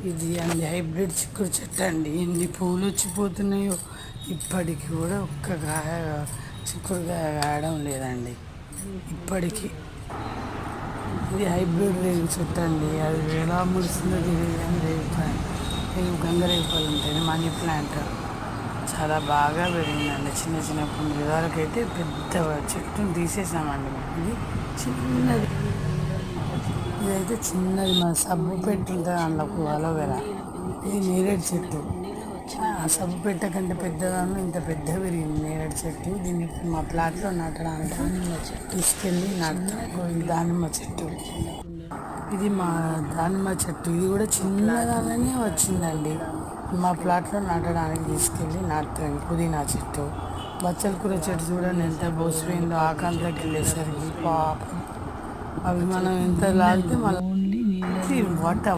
ఇది అండి హైబ్రిడ్ చిక్కుడు చెట్టు అండి. ఎన్ని పూలు వచ్చిపోతున్నాయో ఇప్పటికి కూడా ఒక్క కాయ చిక్కుడుకాయ కాయడం లేదండి ఇప్పటికీ. ఇది హైబ్రిడ్ రేగు చెట్టు అండి. అది ఎలా ముడుస్తుందో తెలియదు కానీ గంగరేగుపళ్ళు ఉంటాయి. మనీ ప్లాంట్ చాలా బాగా పెరిగిందండి. చిన్న చిన్న కొన్ని విధాలకైతే పెద్ద చెట్టును తీసేసామండి. ఇది చిన్నది, ఇదైతే చిన్నది. మన సబ్బు పెట్టు ఉంటుంది అందులోకి అలోవెరా. ఇది నేరేడు చెట్టు. ఆ సబ్బు పెట్ట కంటే పెద్దదాన్ని ఇంత పెద్ద పెరిగింది నేరేడు చెట్టు. దీన్ని మా ప్లాట్లో నాటడానికి తీసుకెళ్ళి నాటుతాం. ఇది దానిమ్మ చెట్టు. ఇది మా దానిమ్మ చెట్టు. ఇది కూడా చిన్నదానే వచ్చిందండి. మా ప్లాట్లో నాటడానికి తీసుకెళ్ళి నాటుతాం. పుదీనా చెట్టు, బచ్చల కూర చెట్టు చూడండి ఎంత బోసిపోయిందో ఆకాంతకి వెళ్ళేసరికి. పాపం అవి మనం ఎంత లాగితే మళ్ళీ వాటర్